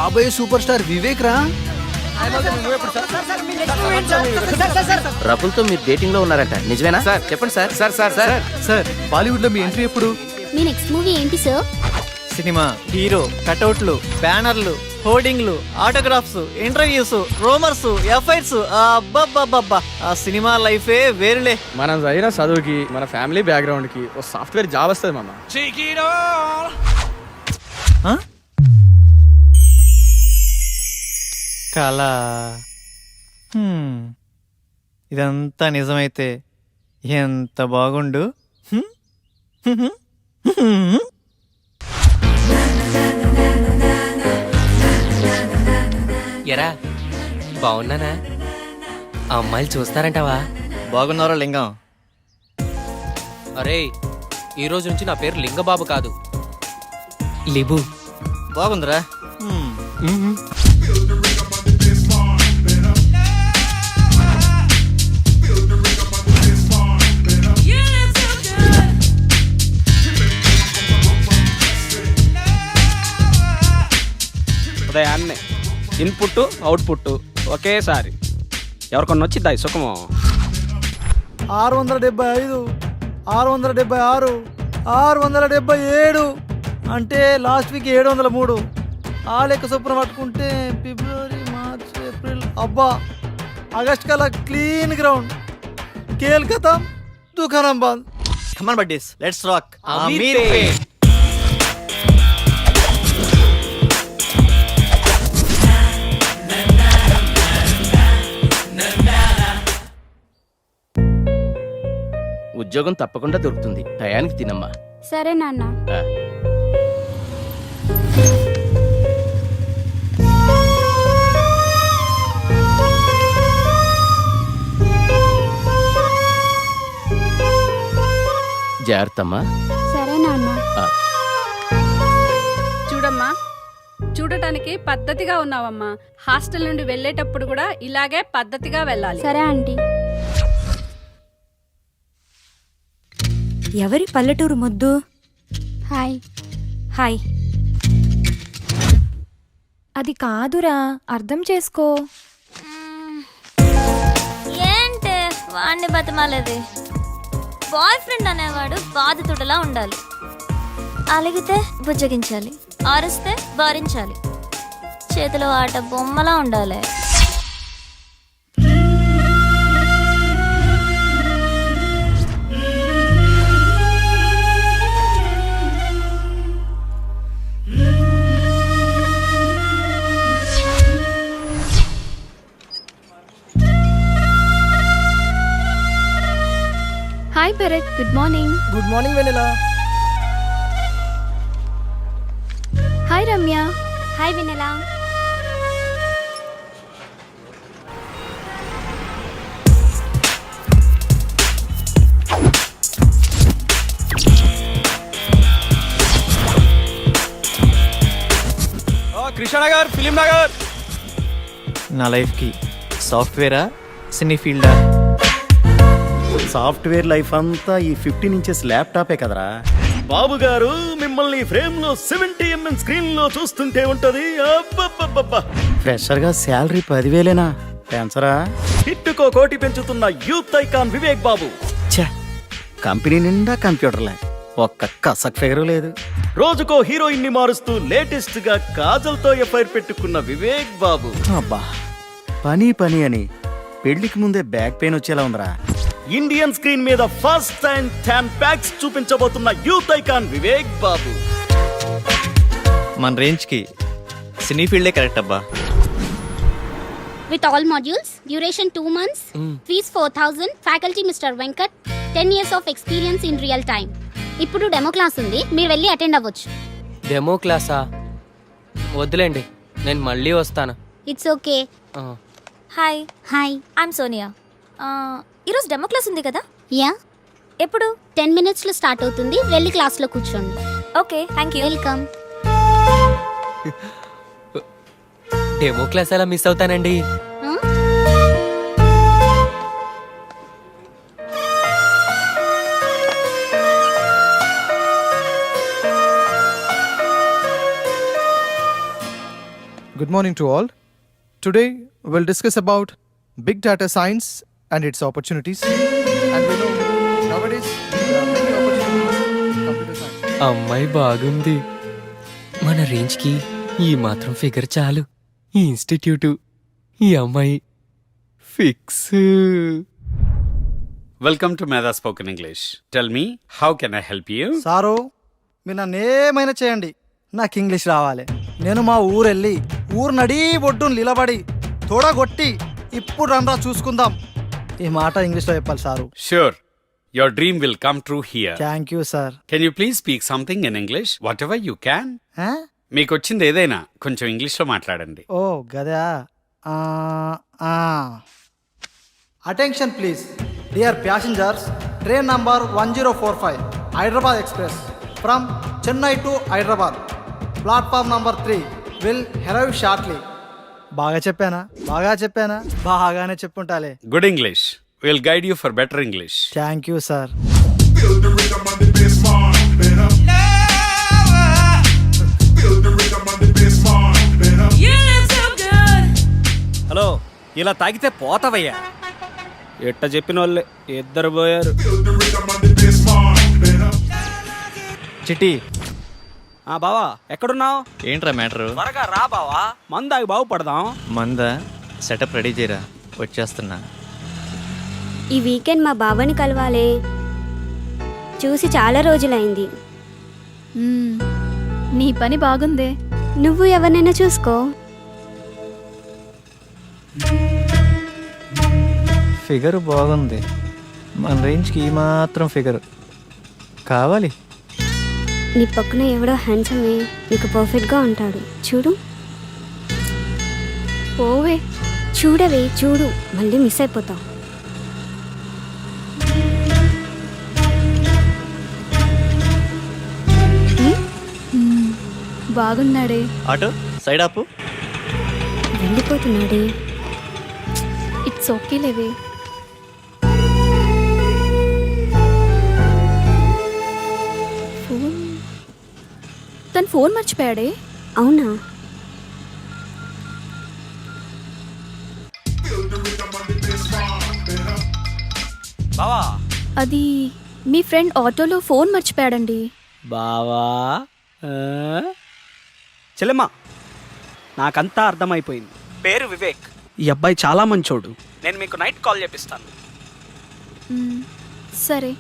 రాబోయే super star Vivek రా. రకుల్తో మీరు డేటింగ్ లో ఉన్నారంట, నిజమేనా? సార్ చెప్పండి sir. Sir sir sir sir Bollywood లో మీ ఎంట్రీ ఎప్పుడు? మీ నెక్స్ట్ మూవీ ఏంటి సార్? సినిమా హీరో కటౌట్లు, బ్యానర్లు, హోర్డింగ్లు, ఆటోగ్రాఫ్స్, ఇంటర్వ్యూస్, రోమర్స్, ఎఫ్ఐఆర్స్. అబ్బబ్బబ్బబ్బా, ఆ సినిమా లైఫే వేరులే. మనం చదివిన చదువుకి మన ఫ్యామిలీ బ్యాక్గ్రౌండ్ కి ఓ సాఫ్ట్వేర్ జాబ్ వస్తుంది మామ. కళ. ఇదంతా నిజమైతే ఎంత బాగుండు. ఎరా బాగున్నానా? అమ్మాయిలు చూస్తారంటావా? బాగున్నారా లింగం? అరే ఈ రోజు నుంచి నా పేరు లింగబాబు కాదు, లిబు. బాగుందిరా. ఉదయాన్నే ఇన్పుట్ అవుట్పుట్ ఒకేసారి ఎవరికొన్న వచ్చిద్దా ఈ సుఖము? 675, 676, 677 అంటే లాస్ట్ వీక్ 703. ఆ లెక్క చొప్పున పట్టుకుంటే ఫిబ్రవరి, మార్చ్, ఏప్రిల్, అబ్బా ఆగస్ట్ కల్లా క్లీన్ గ్రౌండ్. కేల్కతా దుకాణం బంద్. కమాన్ బడ్డీస్, లెట్స్ రాక్. అమీర్పేట్. ఉద్యోగం తప్పకుండా దొరుకుతుంది, టయానికి తినమ్మా. సరే నాన్న. ఆ. జాగ్రత్తమ్మా. సరే నాన్న. ఆ. చూడమ్మా, చూడటానికి పద్ధతిగా ఉన్నావమ్మా. హాస్టల్ నుండి వెళ్ళేటప్పుడు కూడా ఇలాగే పద్ధతిగా వెళ్ళాలి. సరే ఆంటీ. ఎవరి పల్లెటూరు ముద్దు? హాయ్. హాయ్. అది కాదురా, అర్థం చేసుకో. ఏంటే వాడిని బతమాలేది? బాయ్ ఫ్రెండ్ అనేవాడు బాధితుడిలా ఉండాలి. అలిగితే బుజ్జగించాలి, ఆరిస్తే భరించాలి, చేతిలో ఆట బొమ్మలా ఉండాలి. Hi Bharat, good morning. Good morning Vennela. Hi Ramya. Hi వినెలా. కృష్ణనగర్, ఫిలిం నగర్. నా లైఫ్కి సాఫ్ట్వేరా, సినీ ఫీల్డా? సాఫ్ట్వేర్ లైఫ్ అంతా ఈ 15 ఇంచెస్ ల్యాప్టాపే కదరా బాబు గారు. మిమ్మల్ని ఫ్రేమ్ లో 70mm స్క్రీన్ లో చూస్తుంటే ఉంటది. ఫ్రెషర్ గా శాలరీ 10,000 పెంచరా? హిట్టుకో కోటి పెంచుతున్న యూత్ ఐకాన్ వివేక్ బాబు. కంపెనీ నిండా కంప్యూటర్లే, ఒక్క కసక్ ఫిగర్ లేదు. రోజుకో హీరోయిన్ ని మారుస్తూ లేటెస్ట్ గా కాజల్ తో ఎఫ్ఐఆర్ పెట్టుకున్న వివేక్ బాబు. అబ్బా పని పని అని పెళ్లికి ముందే బ్యాక్ పెయిన్ వచ్చేలా ఉందిరా. ఇండియన్ స్క్రీన్ మీద ఫస్ట్ టైం 10 packs చూపించబోతున్న యూత్ ఐకాన్ వివేక్ బాబు. మన రేంజ్కి సినీ ఫీల్డే కరెక్ట్ అబ్బా. With all modules, duration 2 months, fees 4,000, faculty mister Venkat, 10 years of experience in real time. ఇప్పుడు డెమో క్లాస్ ఉంది, మీరు వెళ్ళి అటెండ్ అవ్వచ్చు. డెమో క్లాసా? వద్దులేండి, నేను మళ్ళీ వస్తాను. It's okay. Hi. Hi. I'm Sonia. ఈరోజు డెమో క్లాస్ ఉంది కదా? యా. ఎప్పుడు? 10 minutes లో స్టార్ట్ అవుతుంది, వెళ్ళి క్లాస్లో కూర్చోండి. Okay, thank you. Welcome. Demo class ఎలా మిస్ అవుతానండి? Good morning to all. Today we'll discuss about big data science and its opportunities. And we know nowadays there are many opportunities in computer science. అమ్మాయి బాగుంది. మన రేంజ్కి ఈ మాత్రం figure చాలు. ఈ ఇన్స్టిట్యూటు, ఈ అమ్మాయి ఫిక్స్. వెల్కమ్ టు మేధా spoken English. Tell me, how can I help you? Sir మీరు నన్ను ఏమైనా చేయండి, నాకు ఇంగ్లీష్ రావాలి. నేను మా ఊరెళ్ళి ఊరు నడీ ఒడ్డును నిలబడి తోడగొట్టి ఇప్పుడు రండ్రా చూసుకుందాం ఈ మాట ఇంగ్లీష్లో చెప్పాలి sir. Sure, your dream will come true here. Thank you sir. Can you please speak something in English, whatever you can. మీకు వచ్చింది ఏదైనా కొంచెం ఇంగ్లీష్లో మాట్లాడండి. ఓ గదా. Attention please dear passengers, train number 1045 Hyderabad express from Chennai to Hyderabad, platform number 3 will arrive shortly. బాగా చెప్పానా? బాగానే చెప్పుంటాలే. Good English, will guide you for better English. Thank you sir. Hello, ఇలా తాగితే పోతావయ్యా. ఎట్ట చెప్పిన వాళ్ళే ఇద్దరు పోయారు. చిట్టి బావా ఎక్కడున్నావు? ఏంట్రా మ్యాటరు? త్వరగా రా బావా, మందాగి బాగుపడదాం. మందా సెటప్ రెడీ చేయరా, వచ్చేస్తున్నా. ఈ వీకెండ్ మా బాబాని కలవాలే, చూసి చాలా రోజులైంది. నీ పని బాగుందే. నువ్వు ఎవరినైనా చూసుకో. ఫిగర్ బాగుంది, మన రేంజ్కి ఈ మాత్రం ఫిగర్ కావాలి. నీ పక్కన ఎవడో హ్యాండ్సమే నీకు పర్ఫెక్ట్గా ఉంటాడు, చూడు. పోవే. చూడవే, చూడు, మళ్ళీ మిస్ అయిపోతావు. బాగున్నాడే. ఆటో సైడ్ ఆపు. వెళ్ళిపోతున్నాడే. ఇట్స్ ఓకే లేవే. తను ఫోన్ మర్చిపోయాడే. అవునా? బావా, అది మీ ఫ్రెండ్ ఆటోలో ఫోన్ మర్చిపోయాడండి. బావా చెల్లెమ్మ, నాకంతా అర్థమైపోయింది. పేరు వివేక్. ఈ అబ్బాయి చాలా మంచోడు. నేను మీకు నైట్ కాల్ చేపిస్తాను. సరే.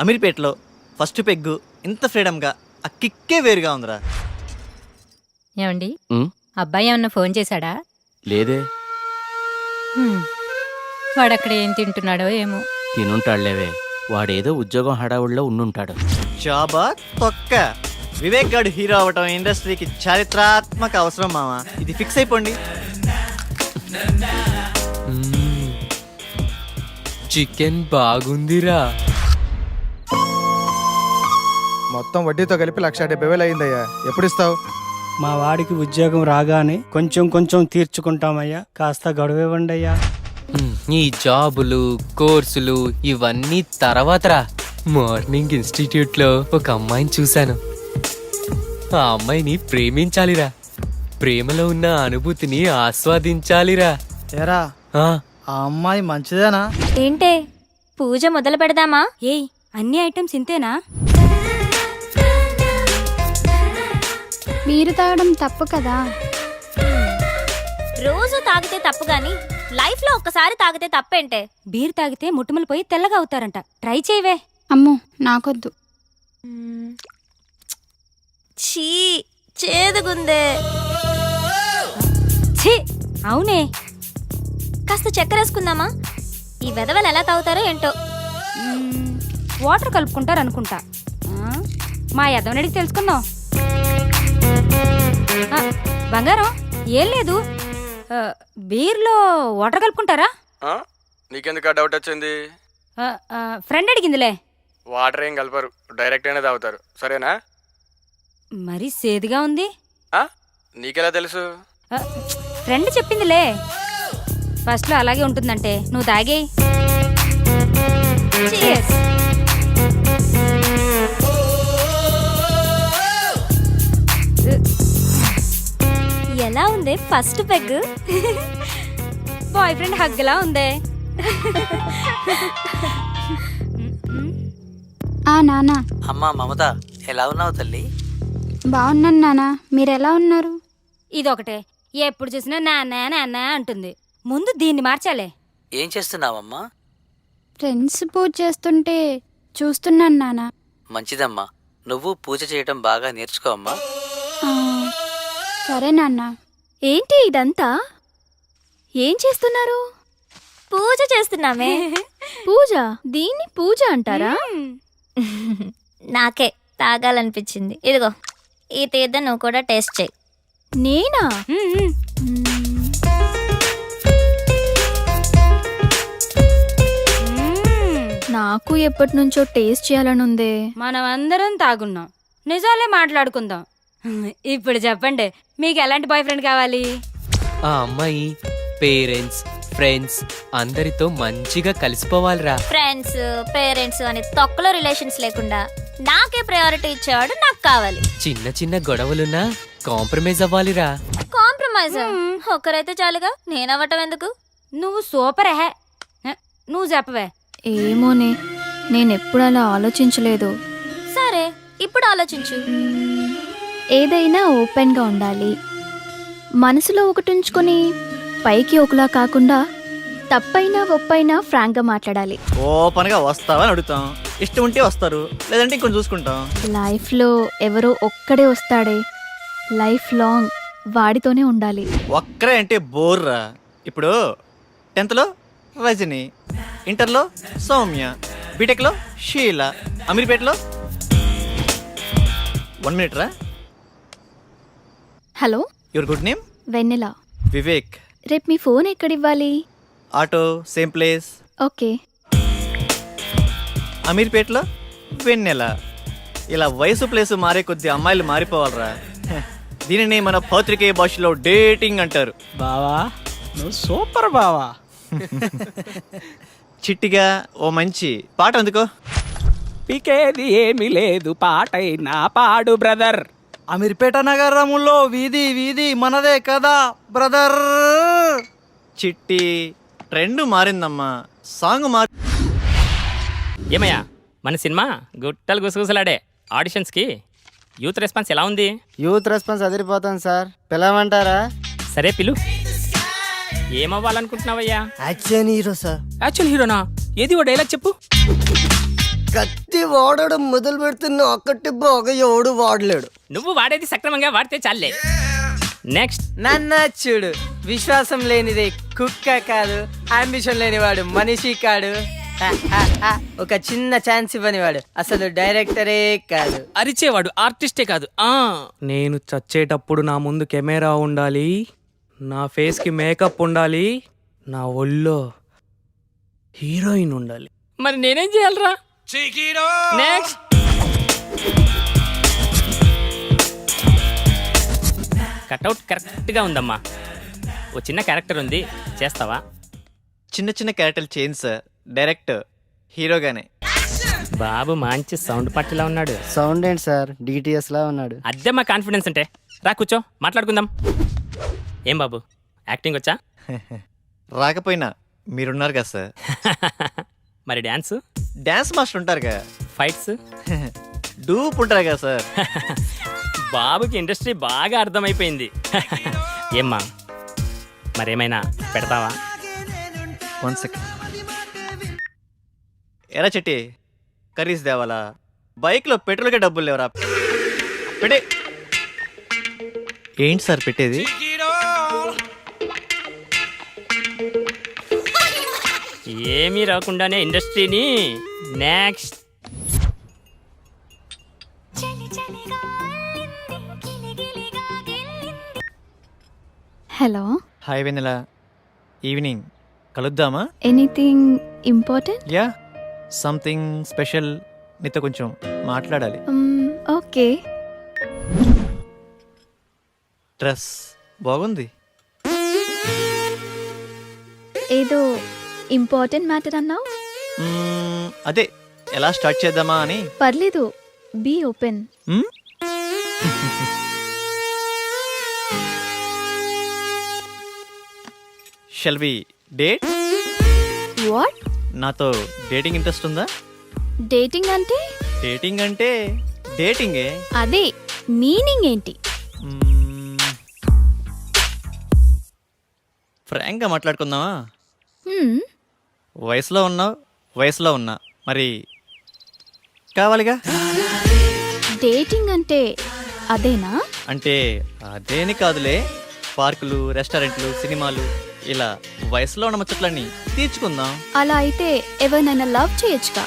అమీర్పేటలో ఫస్ట్ పెగ్గు ఇంత ఫ్రీడమ్గా ఆ కిక్కే వేరుగా ఉందిరా. ఏమండి, ఉమ్, అబ్బాయి ఏమన్నా ఫోన్ చేశాడా? లేదే. వాడక్కడ ఏం తింటున్నాడో ఏమో. తినుంటాడులేవే, వాడేదో ఉద్యోగం హడావుడిలో ఉండుంటాడు. జాబా తొక్క. వివేక్ గాడు హీరో అవటం ఇండస్ట్రీకి చారిత్రాత్మక అవసరం మామ, ఇది ఫిక్స్ అయిపోండి. చికెన్ బాగుందిరా. మొత్తం వడ్డీతో కలిపి 1,70,000 అయిందయ్యా. ఎప్పుడు ఇస్తావు? మా వాడికి ఉద్యోగం రాగానే కొంచెం కొంచెం తీర్చుకుంటామయ్యా, కాస్త గడువివ్వండి అయ్యా. ఈ జాబులు, కోర్సులు ఇవన్నీ తర్వాతరా. మార్నింగ్ ఇన్స్టిట్యూట్లో ఒక అమ్మాయిని చూశాను. ఆ అమ్మాయిని ప్రేమించాలిరా. ప్రేమలో ఉన్న అనుభూతిని ఆస్వాదించాలిరా. ఏరా, ఆ, ఆ అమ్మాయి మంచిదేనా? ఏంటే, పూజ మొదలు పెడదామా? ఏయ్, అన్ని ఐటమ్స్ ఇంతేనా? మీరు తాగడం తప్పు కదా. రోజు తాగితే తప్పు గాని లైఫ్ లో ఒక్కసారి తాగితే తప్పేంటే? బీర్ తాగితే ముట్టుములు పోయి తెల్లగా అవుతారంట. ట్రై చేయవే. అమ్మో, నాకొద్దు. ఛీ, చేదుగుందే. ఛీ, అవునే. కాస్త చక్కెర వేసుకుందామా? ఈ వెధవలు ఎలా తాగుతారో ఏంటో. వాటర్ కలుపుకుంటారు అనుకుంటా. మా యదవనడికి తెలుసుకుందాం. బంగారం, ఏం లేదు, బీర్లో వాటర్ కలుపుకుంటారా? నీకెందుకు డౌట్ వచ్చింది? ఫ్రెండ్ అడిగిందిలే. వాటర్ ఏం కలపరు, డైరెక్ట్ అయినా తాగుతారు. సరేనా? మరి సేదుగా ఉంది. నీకెలా తెలుసు? ఫ్రెండ్ చెప్పిందిలే. ఫస్ట్లో అలాగే ఉంటుందంటే నువ్వు తాగేయ్. Cheers. ఎలా ఉందే ఫస్ట్ పెగ్? బాయ్ ఫ్రెండ్ హగ్లా ఉందే. ఆ నానా అమ్మా మమత ఎలా ఉన్నావు తల్లి? బాగున్నాను నానా, మీరు ఎలా ఉన్నారు? ఇదొకటే ఎప్పుడు చూసినా నాన్న నాన్న అంటుంది. ముందు దీన్ని మార్చాలే. ఏం చేస్తున్నావమ్మా? ఫ్రెండ్స్ పూజ చేస్తుంటే చూస్తున్నాను నానా. మంచిదమ్మా, నువ్వు పూజ చేయటం బాగా నేర్చుకో అమ్మా. ఆ, సరే నాన్న. ఏంటి ఇదంతా? ఏం చేస్తున్నారు? పూజ చేస్తున్నామే. పూజ? దీన్ని పూజ అంటారా? నాకే తాగాలనిపించింది. ఇదిగో ఈ తీర్థం నువ్వు కూడా టేస్ట్ చేయి. నేనా? నాకు ఎప్పటి నుంచో టేస్ట్ చేయాలనుందే. మనం అందరం తాగున్నాం, నిజాలే మాట్లాడుకుందాం. ఇప్పుడు చెప్పండి, మీకు ఎలాంటి బాయ్ ఫ్రెండ్ కావాలి? ఆ అమ్మాయి పేరెంట్స్ ఫ్రెండ్స్ అందరితో మంచిగా కలిసిపోవాలిరా. ఫ్రెండ్స్ పేరెంట్స్ అని తొక్కలో రిలేషన్స్ లేకుండా నాకే ప్రయారిటీ ఇచ్చేవాడు నాకు కావాలి. చిన్న చిన్న గొడవలున్నా కాంప్రమైజ్ అవ్వాలిరా. కాంప్రమైజ్ ఒక్కరైతే చాలుగా, నేనవ్వటం ఎందుకు? నువ్వు సూపర్ హే. నువ్వు చెప్పవే. ఏమోనే, నేనెప్పుడు అలా ఆలోచించలేదు. సరే ఇప్పుడు ఆలోచించు. ఏదైనా ఓపెన్గా ఉండాలి. మనసులో ఒకటి ఉంచుకొని పైకి ఒకలా కాకుండా తప్పైనా ఒప్పైనా ఫ్రాంక్గా మాట్లాడాలి. ఓపెన్గా వస్తావని అడుగుతాం, ఇష్టం ఉంటే వస్తారు, లేదంటే ఇంకొంచెం చూసుకుంటాం. లైఫ్లో ఎవరో ఒక్కడే వస్తాడే, లైఫ్ లాంగ్ వాడితోనే ఉండాలి. ఒక్కరే అంటే బోర్రా. ఇప్పుడు 10th రజని, ఇంటర్లో సౌమ్య, బీటెక్లో షీలా, అమీర్పేటలో 1 minute రా. Hello, your good name? Vennela. Vivek. రేపు మీ ఫోన్ ఎక్కడివ్వాలి? Auto same place. ఓకే. అమీర్పేటలో వెన్నెల. ఇలా వయసు ప్లేసు మారే కొద్ది అమ్మాయిలు మారిపోవాలరా. దీనిని మన పత్రికేయ భాషలో డేటింగ్ అంటారు. బావా నువ్వు సూపర్ బావా. చిట్టిగా ఓ మంచి పాట అందుకో. పీకేది ఏమీ లేదు, పాటైనా పాడు బ్రదర్. అమీర్పేట నగరములో వీధి వీధి మనదే కదా బ్రదర్. చిట్టి ట్రెండ్ మారిందమ్మా, సాంగ్ మారి. ఏమయ్యా మన సినిమా గుట్టలు గుసగుసలాడే ఆడిషన్స్కి యూత్ రెస్పాన్స్ ఎలా ఉంది? యూత్ రెస్పాన్స్ అదిరిపోతాను సార్, పిలవమంటారా? సరే పిలు. ఏమవ్వాలనుకుంటున్నావయ్యా? Action hero sir. యాక్చువల్ హీరోనా? ఏది ఓ డైలాగ్ చెప్పు. కత్తి వాడడం మొదలు పెడుతున్న ఒక్కటి బాగా ఎవడు వాడలేడు. నువ్వు వాడేది సక్రమంగా వాడితే చాలే. నెక్స్ట్. నన్న చూడు, విశ్వాసం లేనిది కుక్క కాదు, అంబిషన్ లేనివాడు మనిషి కాడు, ఒక చిన్న ఛాన్స్ ఇవ్వనివాడు అసలు డైరెక్టరే కాదు. అరిచేవాడు ఆర్టిస్టే కాదు. నేను చచ్చేటప్పుడు నా ముందు కెమెరా ఉండాలి, నా ఫేస్కి మేకప్ ఉండాలి, నా ఒళ్ళో హీరోయిన్ ఉండాలి. మరి నేనేం చేయాలరా? నెక్స్ట్. కట్అవుట్ కరెక్ట్గా ఉందమ్మా. ఓ చిన్న క్యారెక్టర్ ఉంది, చేస్తావా? చిన్న చిన్న క్యారెక్టర్లు చేంజ్ సార్, డైరెక్ట్ హీరోగానే. బాబు మంచి సౌండ్ పట్టిలా ఉన్నాడు. సౌండ్ ఏంటి సార్, డిటిఎస్ లా ఉన్నాడు. అద్దె మా కాన్ఫిడెన్స్ అంటే. రా కూర్చో, మాట్లాడుకుందాం. ఏం బాబు యాక్టింగ్ వచ్చా? రాకపోయినా మీరున్నారు కదా సార్. మరి డ్యాన్స్? డ్యాన్స్ మాస్టర్ ఉంటారుగా. ఫైట్స్? డూప్ ఉంటారు కదా సార్. బాబుకి ఇండస్ట్రీ బాగా అర్థమైపోయింది. ఏమ్మా మరేమైనా పెడతావా? 1 second. ఎరా చెట్టి, కర్రీస్ దేవాలా? బైక్లో పెట్రోల్కే డబ్బులు లేవరా? పెట్టే. ఏంటి సార్ పెట్టేది? ఏమీ రాకుండానే ఇండస్ట్రీని. Next. Hello. Hi Vennela, evening కలుద్దామా? Anything important? Yeah, something special, నీతో కొంచెం మాట్లాడాలి. ఓకే. డ్రెస్ బాగుంది. ఏదో ఇంపార్టెంట్ మ్యాటర్ అన్నావు. అదే ఎలా స్టార్ట్ చేద్దామా అని. పర్లేదు, be open. Shall we date? What? నాతో డేటింగ్ ఇంట్రెస్ట్ ఉందా? డేటింగ్ అంటే? డేటింగ్ అంటే డేటింగే. అదే మీనింగ్ ఏంటి? ఫ్రాంక్గా మాట్లాడుకుందామా? హ్మ్, వయసులో ఉన్నావు, వయసులో ఉన్నా, మరి కావాలిగా. డేటింగ్ అంటే అదేనా? అంటే అదేని కాదులే, పార్కులు, రెస్టారెంట్లు, సినిమాలు, ఇలా వయసులో ఉన్న ముచ్చట్లన్నీ తీర్చుకుందాం. అలా అయితే ఎవరినైనా లవ్ చేయొచ్చుగా.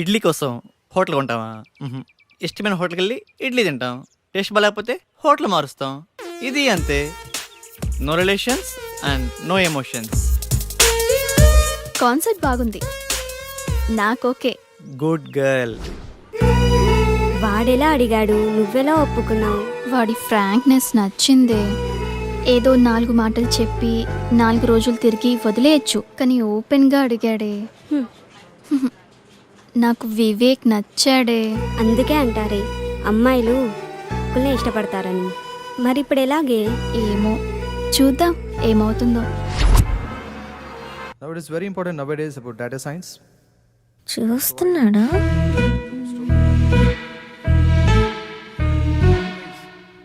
ఇడ్లీ కోసం హోటల్ కొంటామా? మ్హూ. ఇష్టమైన హోటల్కి వెళ్ళి ఇడ్లీ తింటాం. టేస్ట్ బాగాలేకపోతే హోటల్ మారుస్తాం. ఇది అంతే. No relations and no emotions. Concept బాగుంది, నాకోకే. Good girl. వాడెలా అడిగాడు, నువ్వెలా ఒప్పుకున్నావు? వాడి ఫ్రాంక్నెస్ నచ్చిందే. ఏదో 4 మాటలు చెప్పి 4 రోజులు తిరిగి వదిలేయచ్చు, కానీ ఓపెన్గా అడిగాడే. నాకు వివేక్ నచ్చాడే. అందుకే అంటారే అమ్మాయిలు ఒక్కళ్ళే ఇష్టపడతారని. మరి ఇప్పుడు ఎలాగే? ఏమో, చూద్దాం ఏమవుతుందో. Now it is very important nowadays about data science. చూస్తున్నాడా?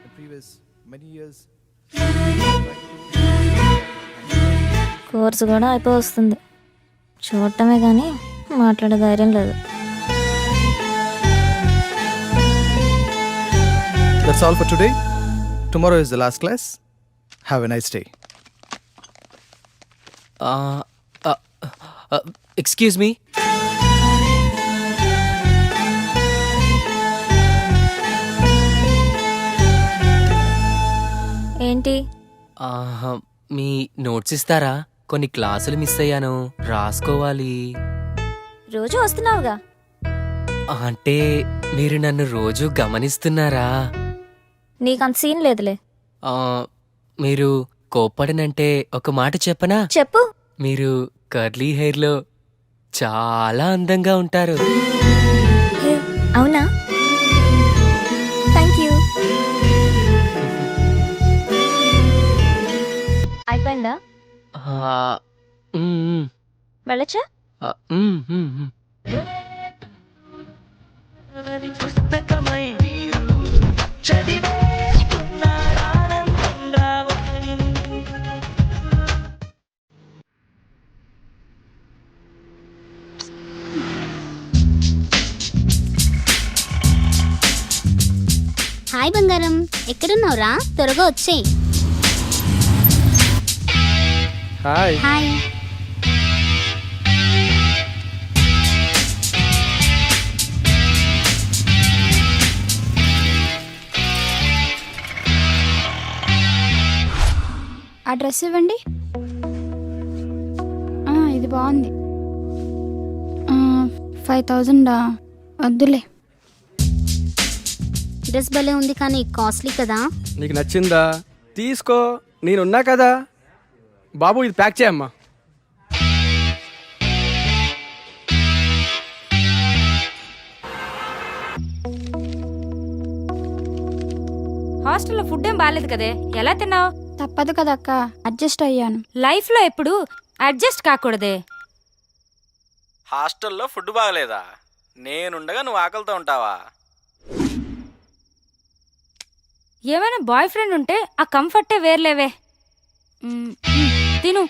The previous many years. Course కూడా అయిపోయి వస్తుంది, చూడటమే కానీ మాట్లాడే ధైర్యం లేదు. That's all for today. Tomorrow is the last class. Have a nice day. Excuse me. ఏంటి? మీ నోట్స్ ఇస్తారా? కొన్ని క్లాసులు మిస్ అయ్యాను, రాసుకోవాలి. రోజు వస్తున్నావుగా. అంటే మీరు నన్ను రోజు గమనిస్తున్నారా? నీకంత సీన్ లేదులే. మీరు కోప్పడనంటే ఒక మాట చెప్పనా? చెప్పు. మీరు కర్లీ హెయిర్లో చాలా అందంగా ఉంటారు. హే, అవునా? Thank you. అయిపోయిందా? వెళ్ళచ్చా? హాయ్ బంగారం, ఎక్కడున్నావురా? త్వరగా వచ్చేయ్. హాయ్. హాయ్. ఆ డ్రెస్ ఇవ్వండి. ఇది బాగుంది. 5000 వద్దులే. డ్రెస్ భలే ఉంది కానీ కాస్ట్లీ కదా. నీకు నచ్చిందా? తీసుకో, నేనున్నా కదా. బాబు ఇది ప్యాక్ చేయమ్మా. హాస్టల్లో ఫుడ్ ఏం బాగాలేదు కదే, ఎలా తిన్నావు? తప్పదు కదా అక్క, అడ్జస్ట్ అయ్యాను. లైఫ్లో ఎప్పుడు అడ్జస్ట్ కాకూడదే. హాస్టల్లో ఫుడ్ బాగలేదా? నేనుండగా నువ్వు ఆకలితో ఉంటావా? ఏమైనా బాయ్ ఫ్రెండ్ ఉంటే ఆ కంఫర్టే వేర్లేవే. తిను.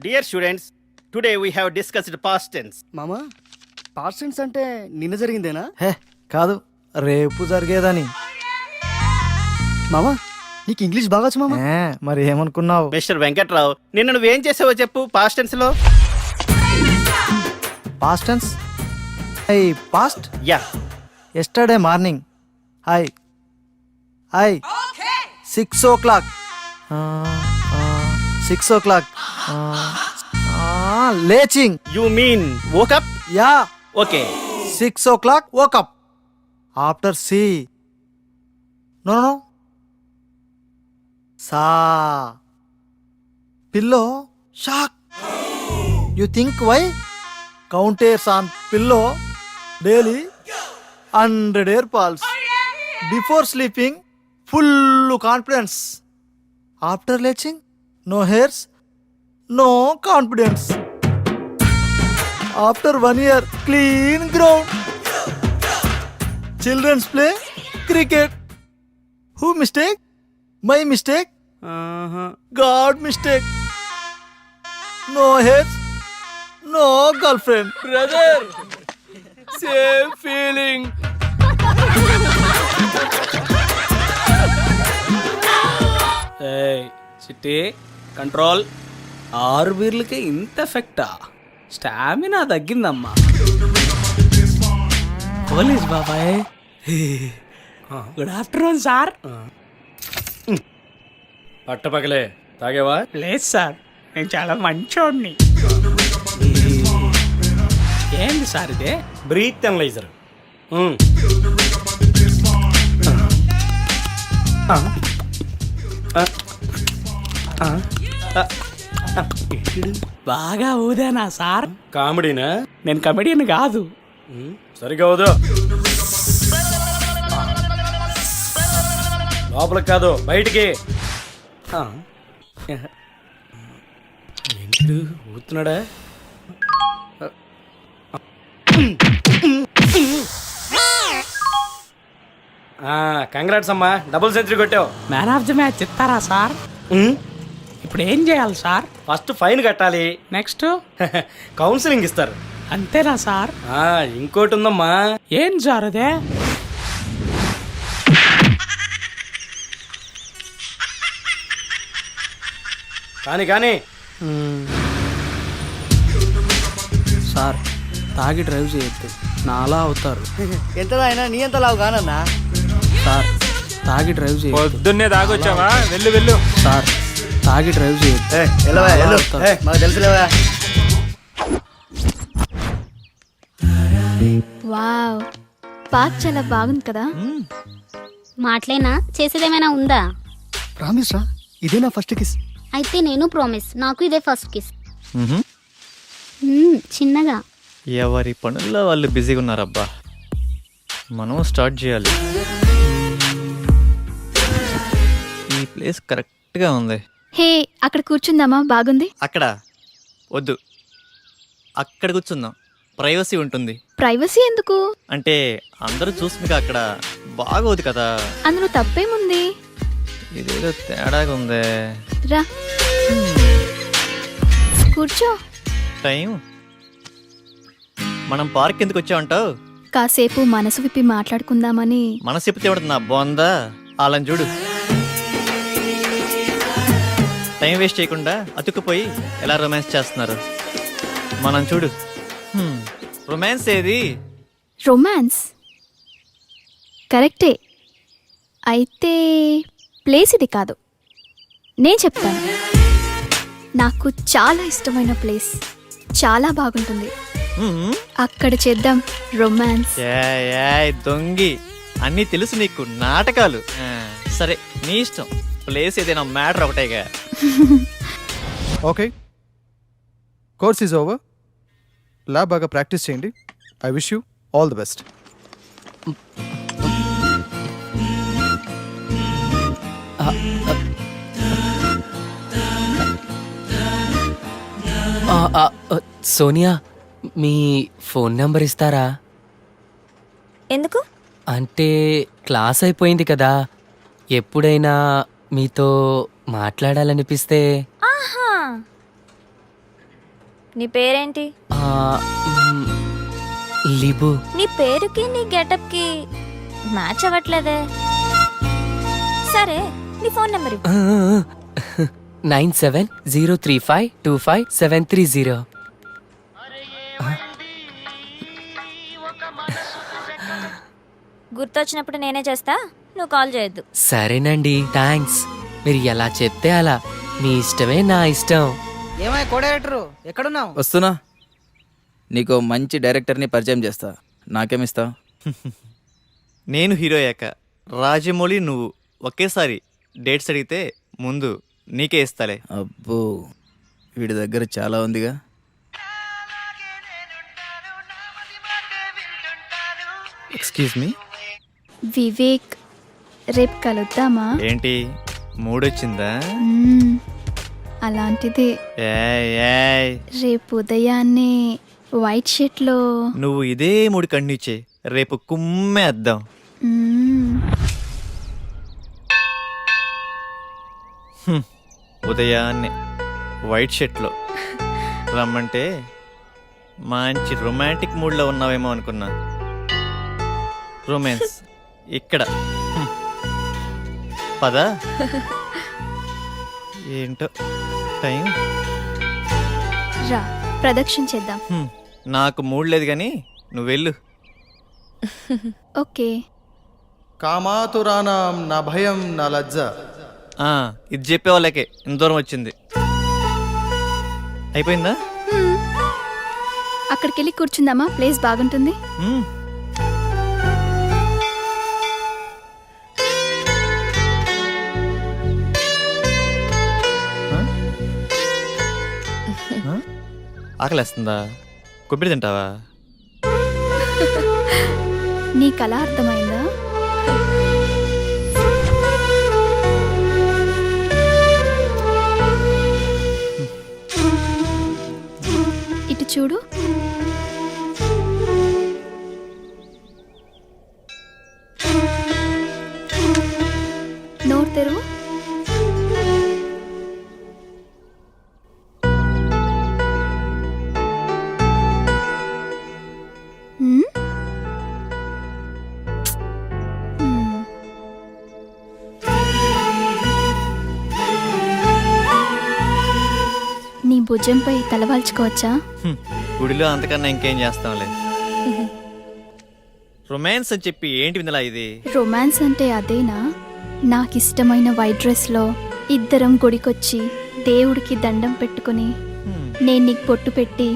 Dear students, today we have discussed past tense. మామా, పాస్ట్ టెన్స్ అంటే నిన్న జరిగిందేనా? హే కాదు, రేపు జరిగేదని. మామా, నీకు ఇంగ్లీష్ బాగొచ్చు మామా. మరి ఏమనుకున్నావు? మిస్టర్ వెంకట్రావు, నిన్న నువ్వేం చేసావో చెప్పు పాస్ట్ టెన్స్ లో. Past tense? I past? Yeah. Yesterday morning. Hi 6 o'clock. 6 o'clock. లేచింగ్. You mean woke up? Yeah. Okay. 6 o'clock woke up. After C. No. Sa. Pillow. Shock. You think why? Counters on pillow daily 100 hair falls before sleeping full confidence after లేచింగ్ no hairs no confidence after 1 year clean ground childrens play cricket who mistake my mistake god mistake no hairs no girl friend brother same feeling. Chitti control. 6 బీర్లకే ఇంత ఎఫెక్టా? Stamina తగ్గిందమ్మా. Police బాబాయ్, good afternoon sir. పట్టపగలే తాగేవా? లేదు sir, నేను చాలా మంచోడిని. ఏంది సార్ ఇదే? Breath analyser. బాగా ఊదేనా సార్? కామెడీనా? నేను కమెడియన్ కాదు. సరిగా వదు. లోపలికి కాదు, బయటికి. ఏంటి ఊతున్నాడా? కంగ్రాట్స్ అమ్మా, డబుల్ సెంచరీ కొట్టావు. మ్యాన్ ఆఫ్ ది మ్యాచ్ ఇస్తారా సార్? ఇప్పుడు ఏం చేయాలి సార్? ఫస్ట్ ఫైన్ కట్టాలి, నెక్స్ట్ కౌన్సిలింగ్ ఇస్తారు. అంతేనా సార్? ఇంకోటి ఉందమ్మా. ఏం సార్ అదే? కానీ సార్, తాగి డ్రైవ్ చేయొద్దు, నాలా అవుతారు. ఎంత అయినా నీ ఎంత లావు కానన్నా. సార్, తాగి డ్రైవ్ చేయొద్దు. పొద్దున్నే తాగొచ్చావా? వెళ్ళు వెళ్ళు. సార్, తాగి డ్రైవ్ చేయొద్దు. మాకు తెలుసులేవా. వావ్, పార్క్ చాలా బాగుంది కదా. మాటలేనా, చేసేదేమైనా ఉందా? ప్రామిస్ రా, ఇదే నా ఫస్ట్ కిస్. అయితే నేను ప్రామిస్, నాకు ఇదే ఫస్ట్ కిస్. చిన్నగా. ఎవరి పనుల్లో వాళ్ళు బిజీగా ఉన్నారబ్బా. మనం స్టార్ట్ చేయాలి. ఈ ప్లేస్ కరెక్ట్గా ఉంది. హే, అక్కడ కూర్చుందామా? బాగుంది. అక్కడ వద్దు, అక్కడ కూర్చుందాం, ప్రైవసీ ఉంటుంది. ప్రైవసీ ఎందుకు? అంటే అందరూ చూసి మీకు అక్కడ బాగోదు కదా. అందులో తప్పేముంది? ఇదేదో తేడాగా ఉందే. రా కూర్చో. టైం మనం పార్క్ ఎందుకు వచ్చామంటావు? కాసేపు మనసు విప్పి మాట్లాడుకుందామని. మనసు చెప్తే నా బాగుందా? వాళ్ళని చూడు, టైం వేస్ట్ చేయకుండా అతుక్కుపోయి ఎలా రొమాన్స్ చేస్తున్నారు. మనం చూడు, రొమాన్స్ ఏది? రొమాన్స్ కరెక్టే, అయితే ప్లేస్ ఇది కాదు. నేను చెప్తాను, నాకు చాలా ఇష్టమైన ప్లేస్, చాలా బాగుంటుంది. అక్కడ చేద్దాం రొమాన్స్. దొంగి, అన్నీ తెలుసు నీకు, నాటకాలు. సరే నీ ఇష్టం, ప్లేస్ ఏదైనా మ్యాటర్ ఒకటేగా. Okay, course is over. Lab బాగా ప్రాక్టీస్ చేయండి. I wish you all the best. Sonia, మీ ఫోన్ నెంబర్ ఇస్తారా? ఎందుకు? అంటే క్లాస్ అయిపోయింది కదా, ఎప్పుడైనా మీతో మాట్లాడాలనిపిస్తే. ఆహా, నీ పేరేంటి? లిబు. నీ పేరుకి నీ గెటప్కి మ్యాచ్ అవ్వట్లేదే. సరే, నీ ఫోన్ నెంబర్ 9703525730. గుర్తొచ్చినప్పుడు నేనే చేస్తా, నువ్వు కాల్ చేయొద్దు. సరేనండి, థ్యాంక్స్. మీరు ఎలా చెప్తే అలా, మీ ఇష్టమే నా ఇష్టం. ఏమై కో డైరెక్టర్, ఎక్కడున్నావు? వస్తున్నా. నీకు మంచి డైరెక్టర్ని పరిచయం చేస్తా. నాకేమిస్తావు? నేను హీరో అయ్యాక రాజమౌళి నువ్వు ఒకేసారి డేట్స్ అడిగితే ముందు నీకే ఇస్తాలే. అబ్బో, వీడి దగ్గర చాలా ఉందిగా. Excuse me. వివేక్, రేపు కలుద్దామా? ఏంటి మూడొచ్చిందా? అలాంటిదే. ఏయ్ ఏయ్, రేపు ఉదయాన్నే వైట్ షర్ట్లో. నువ్వు ఇదే మూడు కండిచే, రేపు కుమ్మేద్దాం. ఉదయాన్నే వైట్ షర్ట్లో రమ్మంటే మంచి రొమాంటిక్ మూడ్లో ఉన్నావేమో అనుకున్నా. రొమాన్స్ ఇక్కడ. పదా ఏంటో టైం. రా, ప్రదక్షిణ చేద్దాం. నాకు మూడ్ లేదు కానీ నువ్వు వెళ్ళు. ఓకే. కామాతురానాం నా భయం నా లజ్జ. ఇది చెప్పే వాళ్ళకే ఇంత దూరం వచ్చింది. అయిపోయిందా? అక్కడికి వెళ్ళి కూర్చుందామా? ప్లేస్ బాగుంటుంది. ఆకలేస్తుందా? కొబ్బరి తింటావా? నీ కళ అర్థమైందా? ఇటు చూడు. నోరు తెరువు. నీ భుజంపై తలవాల్చుకోవచ్చా? గుడిలో అంతకన్నా ఇంకేం చేస్తాంలే. రొమాన్స్ అని చెప్పి ఏంటి వినలా ఇది? రొమాన్స్ అంటే అదేనా? నాకిష్టమైన వైట్ డ్రెస్లో ఇద్దరం గుడికొచ్చి దేవుడికి దండం పెట్టుకుని నేను నీకు పొట్టు పెట్టి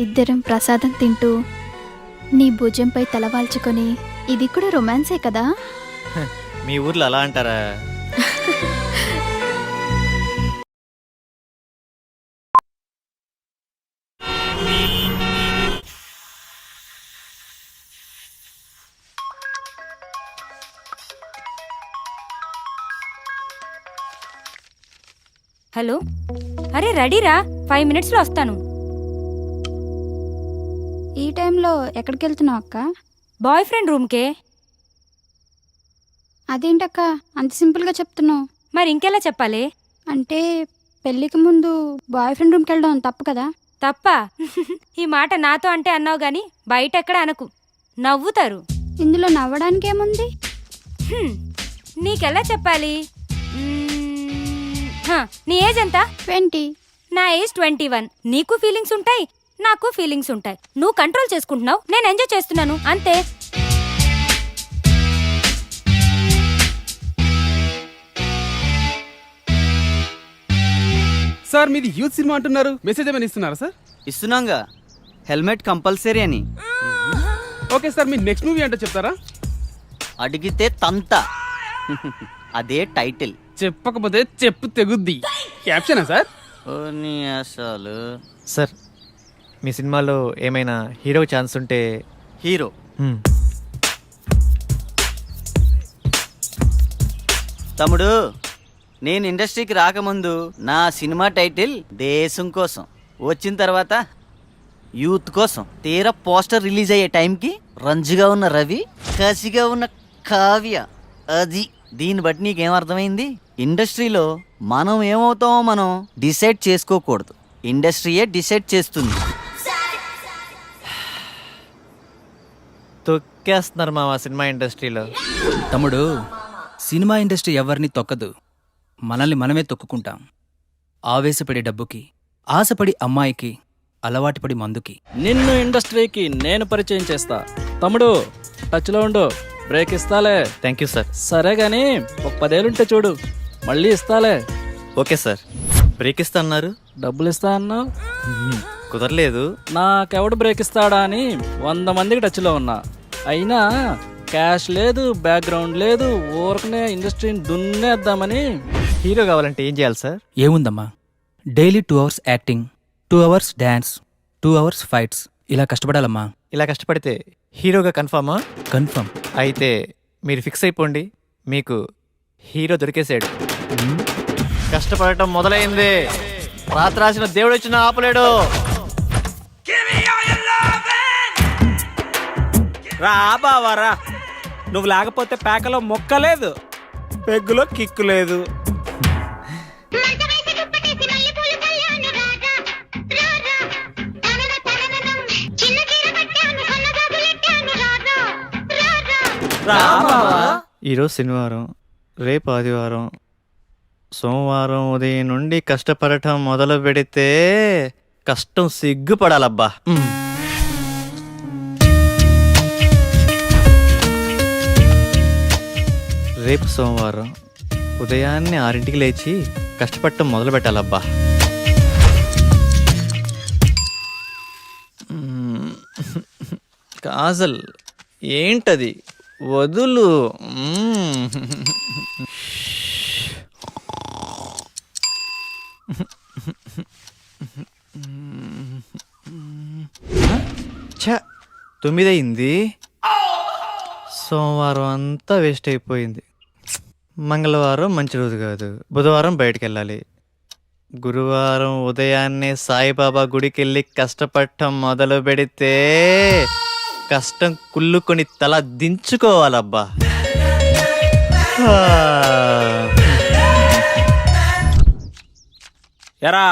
ఇద్దరం ప్రసాదం తింటూ నీ భుజంపై తలవాల్చుకొని, ఇది కూడా రొమాన్సే కదా? మీ ఊర్లో అలా అంటారా? హలో, అరే రెడీరా, 5 minutesలో వస్తాను. ఈ టైంలో ఎక్కడికి వెళ్తున్నావు అక్క? Boy friend రూమ్కే. అదేంటక్క అంత సింపుల్గా చెప్తున్నావు? మరి ఇంకెలా చెప్పాలి? అంటే పెళ్ళికి ముందు బాయ్ ఫ్రెండ్ రూమ్కి వెళ్ళడం తప్పు కదా? తప్పా? ఈ మాట నాతో అంటే అన్నావు గాని బయట ఎక్కడ అనకు, నవ్వుతారు. ఇందులో నవ్వడానికి ఏముంది? నీకెలా చెప్పాలి? నీ ఏజ్ ఎంత? 20. నా ఏజ్ 21. నీకు ఫీలింగ్స్ ఉంటాయి, నాకు ఫీలింగ్స్ ఉంటాయి. నువ్వు కంట్రోల్ చేసుకుంటున్నావు, నేను ఎంజాయ్ చేస్తున్నాను, అంతే. సార్ మీది యూత్ సినిమా అంటున్నారు, మెసేజ్ ఏమైనా ఇస్తున్నారా సార్? ఇస్తున్నాంగా, హెల్మెట్ కంపల్సరీ అని. ఓకే సార్, మీ నెక్స్ట్ మూవీ అంటే చెప్తారా? అడిగితే తంత. అదే టైటిల్. చెప్పకపోతే చెప్పు తెగుద్ది. క్యాప్షనా సార్? అసలు సార్, మీ సినిమాలో ఏమైనా హీరో ఛాన్స్ ఉంటే. హీరో తమ్ముడు, నేను ఇండస్ట్రీకి రాకముందు నా సినిమా టైటిల్ దేశం కోసం, వచ్చిన తర్వాత యూత్ కోసం. తీరా పోస్టర్ రిలీజ్ అయ్యే టైంకి రంజుగా ఉన్న రవి, కసిగా ఉన్న కావ్య. అది దీన్ని బట్టి నీకేం అర్థమైంది? ఇండస్ట్రీలో మనం ఏమవుతామో మనం డిసైడ్ చేసుకోకూడదు, ఇండస్ట్రీయే డిసైడ్ చేస్తుంది. తొక్కేస్తున్నారు మా సినిమా ఇండస్ట్రీలో. తమ్ముడు, సినిమా ఇండస్ట్రీ ఎవరిని తొక్కదు, మనల్ని మనమే తొక్కుకుంటాం. ఆవేశపడి డబ్బుకి, ఆశపడి అమ్మాయికి, అలవాటుపడి మందుకి. నిన్ను ఇండస్ట్రీకి నేను పరిచయం చేస్తా. తమ్ముడు టచ్లో ఉండు, బ్రేక్ ఇస్తాలే. Thank you sir. సరే గాని ఒక 10 ఏళ్ళుంటే చూడు, మళ్ళీ ఇస్తాలే. Okay sir. బ్రేక్ ఇస్తా అన్నారు, డబ్బులు ఇస్తా అన్నావు, కుదరలేదు. నాకెవడు బ్రేక్ ఇస్తాడా అని 100 మందికి టచ్లో ఉన్నా, అయినా క్యాష్ లేదు, బ్యాక్గ్రౌండ్ లేదు, ఊరకనే ఇండస్ట్రీని దున్నేద్దామని. హీరో కావాలంటే ఏం చేయాలి సార్? ఏముందమ్మా, daily 2 hours acting, 2 hours dance, 2 hours fights, ఇలా కష్టపడాలమ్మా. ఇలా కష్టపడితే హీరోగా కన్ఫామా? కన్ఫర్మ్. అయితే మీరు ఫిక్స్ అయిపోండి, మీకు హీరో దొరికేశాడు. కష్టపడటం మొదలైంది. రాత్రి రాసిన దేవుడు వచ్చిన ఆపలేడు. రా బావా రా, నువ్వు లేకపోతే పేకలో మొక్క లేదు, పెగ్గులో కిక్కు లేదు. రా బావా. ఈరోజు శనివారం, రేపు ఆదివారం, సోమవారం ఉదయం నుండి కష్టపడటం మొదలు పెడితే కష్టం సిగ్గుపడాలబ్బా. రేపు సోమవారం ఉదయాన్నే 6ంటికి లేచి కష్టపడటం మొదలు పెట్టాలబ్బా. కాజల్ ఏంటది? వదులు. ఛ, 9 అయింది. సోమవారం అంతా వేస్ట్ అయిపోయింది. మంగళవారం మంచి రోజు కాదు, బుధవారం బయటికి వెళ్ళాలి. గురువారం ఉదయాన్నే సాయిబాబా గుడికి వెళ్ళి కష్టపడటం మొదలు పెడితే కష్టం కుళ్ళుకొని తల దించుకోవాలబ్బా. ఎరా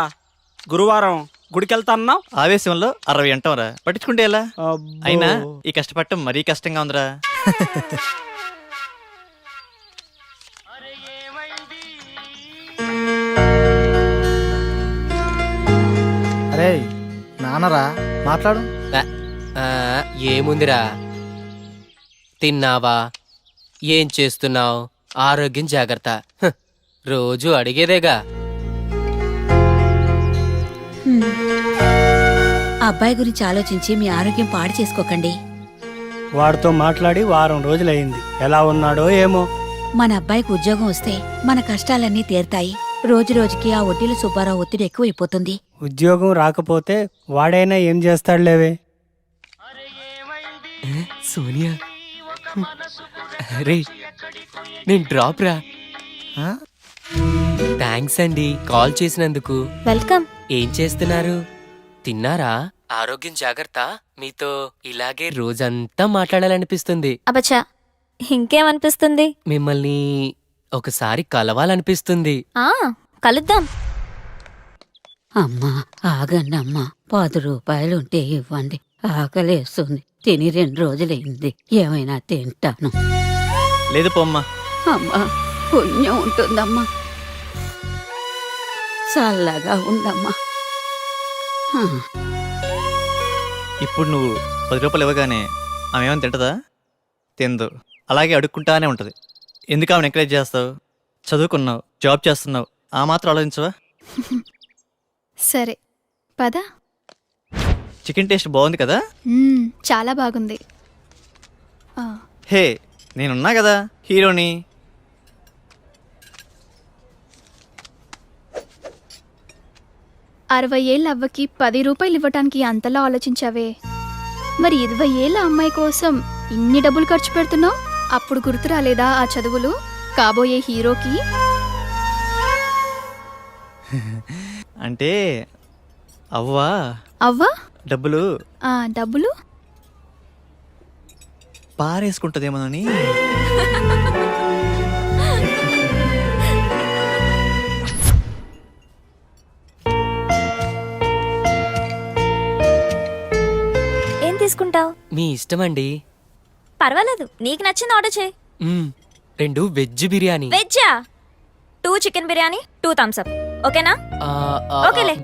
గురువారం గుడికెళ్తా అన్నావు? ఆవేశంలో 60 అంటాంరా, పట్టించుకుంటే ఎలా? అయినా ఈ కష్టపడటం మరీ కష్టంగా ఉందిరా. అరే నాన్నరా, మాట్లాడు. ఏముందిరా, తిన్నావా, ఏం చేస్తున్నావు, ఆరోగ్యం జాగ్రత్త, రోజు అడిగేదేగా. అబ్బాయి గురించి ఆలోచించి మీ ఆరోగ్యం పాడు చేసుకోకండి. వాడితో మాట్లాడి వారం రోజులైంది, ఎలా ఉన్నాడో ఏమో. మన అబ్బాయికి ఉద్యోగం వస్తే మన కష్టాలన్నీ తీరుతాయి. రోజు రోజుకి ఆ వడ్డీల సుబ్బారావు ఒత్తిడి ఎక్కువైపోతుంది. ఉద్యోగం రాకపోతే వాడైనా ఏం చేస్తాడులేవే. సోనియా, రే నేను డ్రాప్ రా. థ్యాంక్స్ అండి కాల్ చేసినందుకు. వెల్కమ్. ఏం చేస్తున్నారు, తిన్నారా? ఆరోగ్యం జాగ్రత్త. మీతో ఇలాగే రోజంతా మాట్లాడాలనిపిస్తుంది. అబచ్చా, ఇంకేమనిపిస్తుంది? మిమ్మల్ని ఒకసారి కలవాలనిపిస్తుంది. కలుద్దాం. అమ్మా ఆగండి అమ్మా, 10 రూపాయలుంటే ఇవ్వండి, ఆకలేస్తుంది, తిని 2 రోజులైంది, ఏమైనా తింటాను. లేదు పొమ్మా. అమ్మా పుణ్యం ఉంటుందమ్మా, చల్లగా ఉండమ్మా. ఇప్పుడు నువ్వు 10 రూపాయలు ఇవ్వగానే ఆమె ఏమైనా తింటదా? తిందు. అలాగే అడుక్కుంటానే ఉంటుంది. ఎందుకు ఆమెను ఎంకరేజ్ చేస్తావు? చదువుకున్నావు, జాబ్ చేస్తున్నావు, ఆ మాత్రం ఆలోచించవా? సరే పద. చికెన్ టేస్ట్ బాగుంది కదా? చాలా బాగుంది. హే, నేనున్నా కదా హీరోని. అరవై ఏళ్ళ అవ్వకి 10 రూపాయలు ఇవ్వటానికి అంతలా ఆలోచించావే, మరి 20 ఏళ్ళ అమ్మాయి కోసం ఇన్ని డబ్బులు ఖర్చు పెడుతున్నావు? అప్పుడు గుర్తు రాలేదా ఆ చదువులు కాబోయే హీరోకి? అంటే అవ్వా అవ్వా డబ్బులు డబ్బులు పారేసుకుంటదేమోనని. ఏం తీసుకుంటావు? మీ ఇష్టమండి. పర్వాలేదు, నీకు నచ్చింది ఆర్డర్ చేయి. 2 వెజ్ బిర్యానీ. వెజ్జా? 2 చికెన్ బిర్యానీ, 2 థమ్స్ అప్, ఓకేనా? ఓకేలే.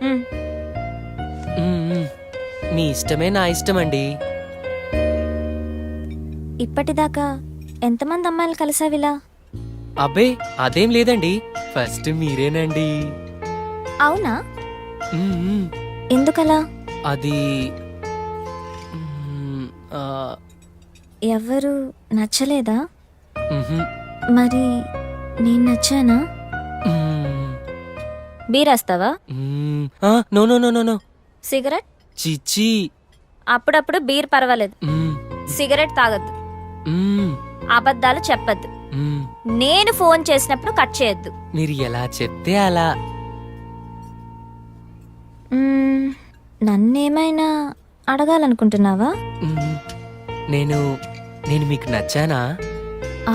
మీ ఇష్టమే నా ఇష్టమండి. ఇప్పటిదాకా ఎంతమంది అమ్మాయిలు కలిసావిలా? అబ్బే అదేం లేదండి, ఫస్ట్ మీరేనండి. అవునా? ఎందుకలా? అది ఎవరు నచ్చలేదా? మరి నేను నచ్చానా? బీరేస్తావా? No no no no no. Cigarette? చిచ్చి. అప్పుడప్పుడు బీర్ పర్వాలేదు, సిగరెట్ తాగొద్దు, మ్మ్, అబద్ధాలు చెప్పొద్దు, మ్మ్. నేను ఫోన్ చేసినప్పుడు కట్ చేయొద్దు. మీరు ఎలా చెప్తే అలా. నన్నేమైనా అడగాలనుకుంటున్నావా? మ్మ్. నేను నేను మీకు నచ్చానా?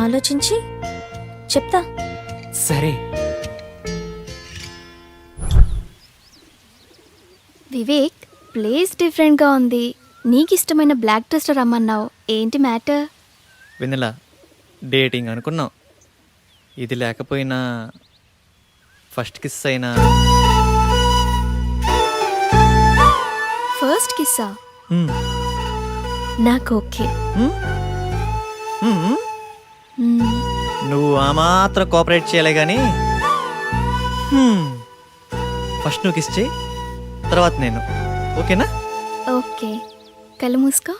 ఆలోచించి చెప్తా. సరే. వివేక్, ప్లేస్ డిఫరెంట్గా ఉంది. నీకు ఇష్టమైన బ్లాక్ డ్రెస్లో రమ్మన్నావు, ఏంటి మ్యాటర్? వెన్నెల, డేటింగ్ అనుకున్నాం. ఇది లేకపోయినా ఫస్ట్ కిస్ అయినా. ఫస్ట్ కిస్సా? మ్మ్. నాకు ఓకే. మ్మ్. నువ్వు ఆ మాత్రం కోఆపరేట్ చేయలే కానీ ఫస్ట్ నువ్వు కిస్ చేయి, తర్వాత నేను. ఓకేనా? ఓకే, కళ్ళు మూసుకో.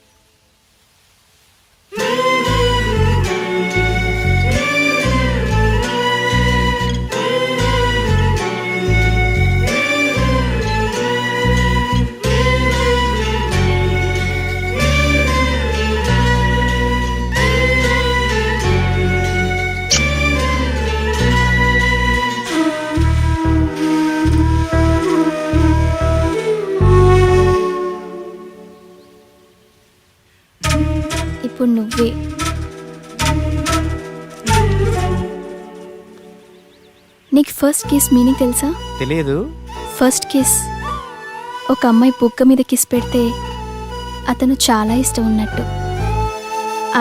ఇప్పుడు నువ్వే. నీకు ఫస్ట్ కిస్ మీనింగ్ తెలుసా? తెలియదు. ఫస్ట్ కిస్, ఒక అమ్మాయి బుగ్గ మీద కిస్ పెడితే అతను చాలా ఇష్టం ఉన్నట్టు.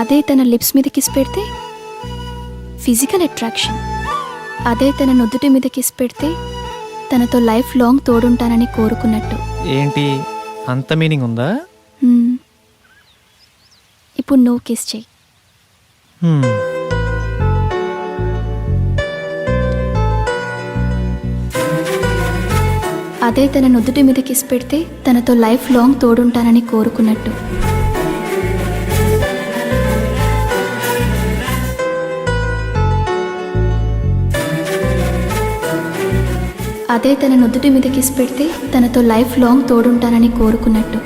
అదే తన లిప్స్ మీద కిస్ పెడితే ఫిజికల్ అట్రాక్షన్. అదే తన నుదుటి మీద కిస్ పెడితే తనతో లైఫ్ లాంగ్ తోడుంటానని కోరుకున్నట్టు. ఏంటి అంత మీనింగ్ ఉందా? ఇప్పుడు నువ్వు కిస్ చెయ్యి. అదే తన నుదుటి మీద కిస్ పెడితే తనతో లైఫ్ లాంగ్ తోడుంటానని కోరుకున్నట్టు. అదే తన నుదుటి మీద కిస్ పెడితే తనతో లైఫ్ లాంగ్ తోడుంటానని కోరుకున్నట్టు.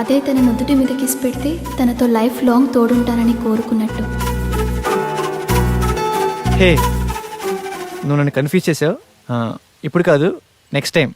అదే తన నుదుటి మీద కిస్ పెడితే తనతో లైఫ్ లాంగ్ తోడుంటానని కోరుకున్నట్టు. హే, నువ్వు నన్ను కన్ఫ్యూజ్ చేసావు. ఇప్పుడు కాదు, నెక్స్ట్ టైం.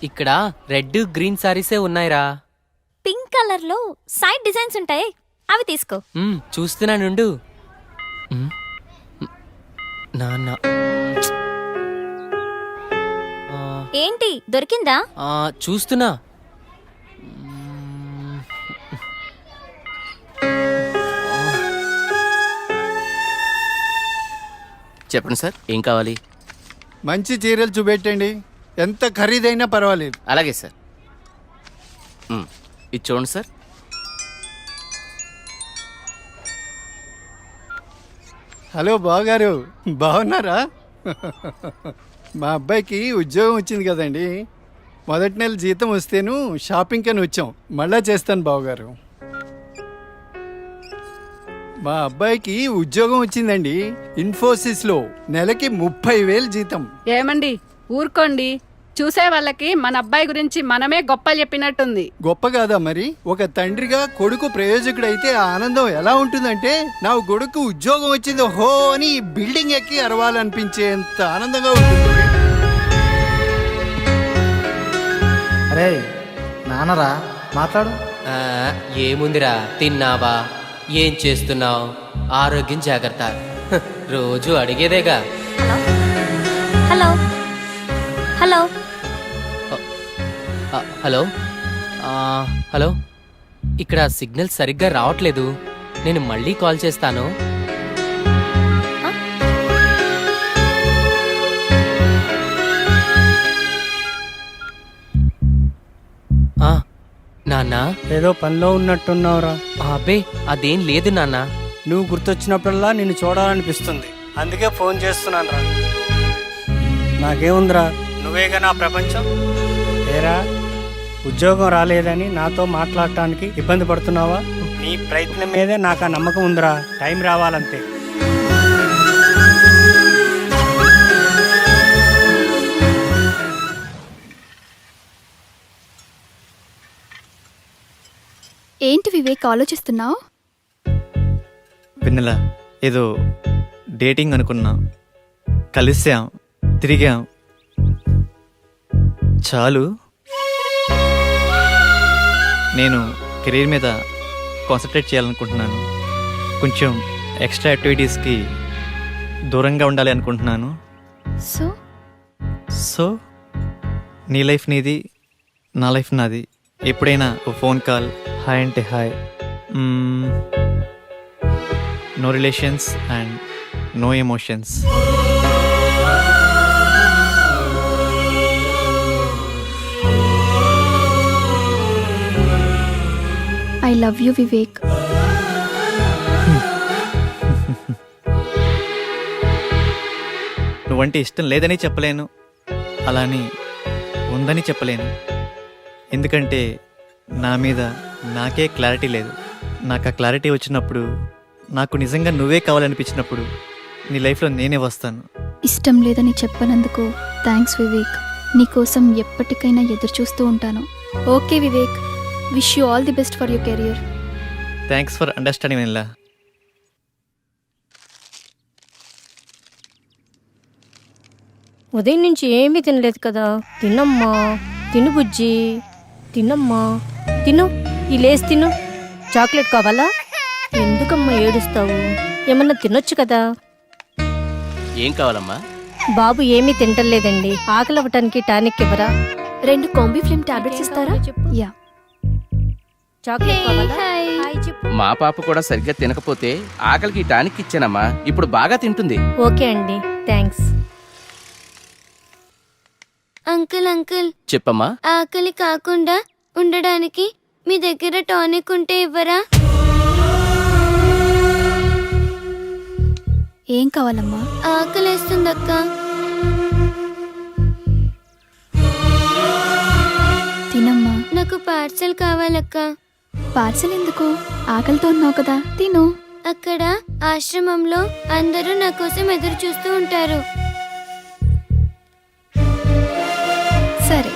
ఇక్కడ రెడ్ గ్రీన్ సారీసే ఉన్నాయిరా. పింక్ కలర్ లో సైడ్ డిజైన్స్ ఉంటాయి, అవి తీసుకో. చూస్తున్నానుండు. నాన్న ఏంటి దొరికిందా? చూస్తున్నా. చెప్పండి సార్, ఏం కావాలి? మంచి చీరలు చూపెట్టండి, ఎంత ఖరీదైనా పర్వాలేదు. అలాగే సార్. ఇది చూడండి సార్. హలో బావగారు, బాగున్నారా? మా అబ్బాయికి ఉద్యోగం వచ్చింది కదండి, మొదటి నెల జీతం వస్తేను షాపింగ్ అని వచ్చాం. మళ్ళా చేస్తాను బావగారు. మా అబ్బాయికి ఉద్యోగం వచ్చిందండి ఇన్ఫోసిస్లో. నెలకి 30,000 జీతం. ఏమండి ఊరుకోండి, చూసే వాళ్ళకి మన అబ్బాయి గురించి మనమే గొప్పలు చెప్పినట్టుంది. గొప్ప కాదా మరి? ఒక తండ్రిగా కొడుకు ప్రయోజకుడైతే ఆ ఆనందం ఎలా ఉంటుందంటే, నా కొడుకు ఉద్యోగం వచ్చింది హో అని బిల్డింగ్ ఎక్కి అరవాలనిపించేంత ఆనందంగా ఉంటుంది. అరే నాన్నరా, మాట్లాడు. ఏముందిరా, తిన్నావా, ఏం చేస్తున్నావు, ఆరోగ్యం జాగ్రత్త, రోజు అడిగేదేగా. హలో హలో హలో హలో, ఇక్కడ సిగ్నల్ సరిగ్గా రావట్లేదు, నేను మళ్ళీ కాల్ చేస్తాను. నాన్న, ఏదో పనిలో ఉన్నట్టున్నావురా. అబ్బే అదేం లేదు నాన్న. నువ్వు గుర్తొచ్చినప్పుడల్లా నిన్ను చూడాలనిపిస్తుంది, అందుకే ఫోన్ చేస్తున్నాను రా. నాకేముందిరా, నువ్వేగా నా ప్రపంచం. ఏరా, ఉద్యోగం రాలేదని నాతో మాట్లాడటానికి ఇబ్బంది పడుతున్నావా? నీ ప్రయత్నం మీదే నాకు ఆ నమ్మకం ఉందిరా. టైం రావాలంతే. ఏంటి వివేక్ ఆలోచిస్తున్నావు? వెన్నెల, ఏదో డేటింగ్ అనుకున్నా, కలిసాం, తిరిగాం, చాలు. నేను కెరీర్ మీద కాన్సన్ట్రేట్ చేయాలనుకుంటున్నాను. కొంచెం ఎక్స్ట్రా యాక్టివిటీస్కి దూరంగా ఉండాలి అనుకుంటున్నాను. సో నీ లైఫ్ నీది, నా లైఫ్ నాది. ఎప్పుడైనా ఓ ఫోన్ కాల్, హాయ్ అంటే hi, no relations and no emotions. I love you Vivek. నువ్వంటే ఇష్టం లేదని చెప్పలేను, అలాని ఉందని చెప్పలేను. ఎందుకంటే నా మీద నాకే క్లారిటీ లేదు. నాకు ఆ క్లారిటీ వచ్చినప్పుడు, నాకు నిజంగా నువ్వే కావాలనిపించినప్పుడు నీ లైఫ్లో నేనే వస్తాను. ఇష్టం లేదని చెప్పనందుకు థ్యాంక్స్ వివేక్. నీకోసం ఎప్పటికైనా ఎదురు చూస్తూ ఉంటాను. Okay Vivek, wish you all the best for your career. Thanks for understanding Vennela. ఉదయం నుంచి ఏమీ తినలేదు కదా. తినమ్మా, తిను బుజ్జి, తినమ్మా, తిను. ఈ లేస్ తిను. చాక్లెట్ కావాలా? ఎందుకమ్మా ఏడుస్తావు? ఏమన్నా తినొచ్చు కదా. ఏం కావాలమ్మా? బాబు ఏమీ తింటలేదండి, ఆకలి అవ్వటానికి టానిక్ ఇవ్వరా? 2 కాంబిఫ్లేమ్ టాబ్లెట్స్ ఇస్తారా? యా. చాక్లెట్ కావాలా? మా పాప కూడా సరిగ్గా తినకపోతే ఆకలికి టానిక్ ఇచ్చానమ్మా, ఇప్పుడు బాగా తింటుంది. ఓకే అండి, థ్యాంక్స్. అంకుల్ అంకుల్, చెప్పమ్మా. ఆకలి కాకుండా ఉండడానికి మీ దగ్గర టానిక్ ఉంటే ఇవ్వరా? ఏం కావాలమ్మా? ఆకలేస్తుందక్క. తినమ్మా. నాకు పార్సల్ కావాలక్క. పార్సల్ ఎందుకు? ఆకలితో ఉన్నావు కదా, తిను. అక్కడ ఆశ్రమంలో అందరూ నా కోసం ఎదురు చూస్తూ ఉంటారు. సరే.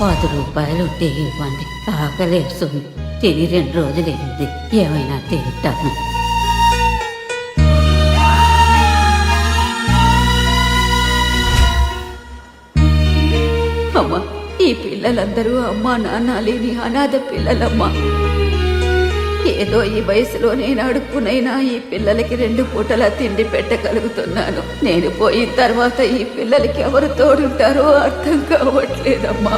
₹10 ఉంటే ఇవ్వండి, ఆకలేస్తుంది. తిని 2 రోజులైంది, ఏమైనా తింటాను. అమ్మా, ఈ పిల్లలందరూ అమ్మా నాన్న లేని అనాథ పిల్లలమ్మా. ఏదో ఈ వయసులో నేను అడుక్కునైనా ఈ పిల్లలకి 2 పూటలా తిండి పెట్టగలుగుతున్నాను. నేను పోయిన తర్వాత ఈ పిల్లలకి ఎవరు తోడుంటారో అర్థం కావట్లేదమ్మా.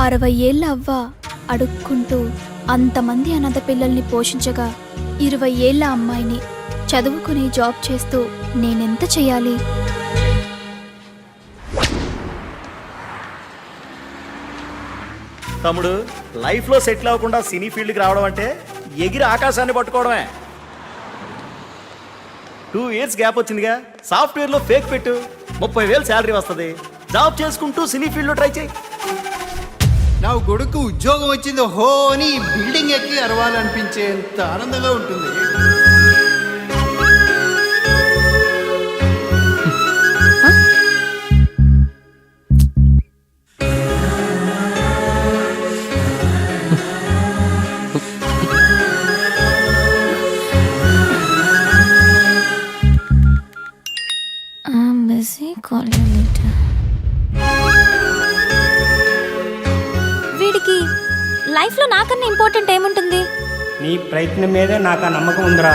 60 ఏళ్ళ అవ్వ అడుక్కుంటూ అంతమంది అనాథ పిల్లల్ని పోషించగా 20 ఏళ్ళ అమ్మాయిని చదువుకుని జాబ్ చేస్తూ నేనెంత చేయాలి? తమ్ముడు లైఫ్లో సెటిల్ అవ్వకుండా సినీ ఫీల్డ్కి రావడం అంటే ఎగిరి ఆకాశాన్ని పట్టుకోవడమే. 2 ఇయర్స్ గ్యాప్ వచ్చిందిగా, సాఫ్ట్వేర్లో ఫేక్ పెట్టు, 30,000 శాలరీ వస్తుంది. జాబ్ చేసుకుంటూ సినీ ఫీల్డ్లో ట్రై చేయి. నా కొడుకు ఉద్యోగం వచ్చింది హో అని బిల్డింగ్ ఎక్కి అరవాలనిపించేంత ఆనందంగా ఉంటుంది. వీడికి లైఫ్లో నాకన్నా ఇంపార్టెంట్ ఏముంటుంది? నీ ప్రయత్నం మీదే నాకు ఆ నమ్మకం ఉందిరా.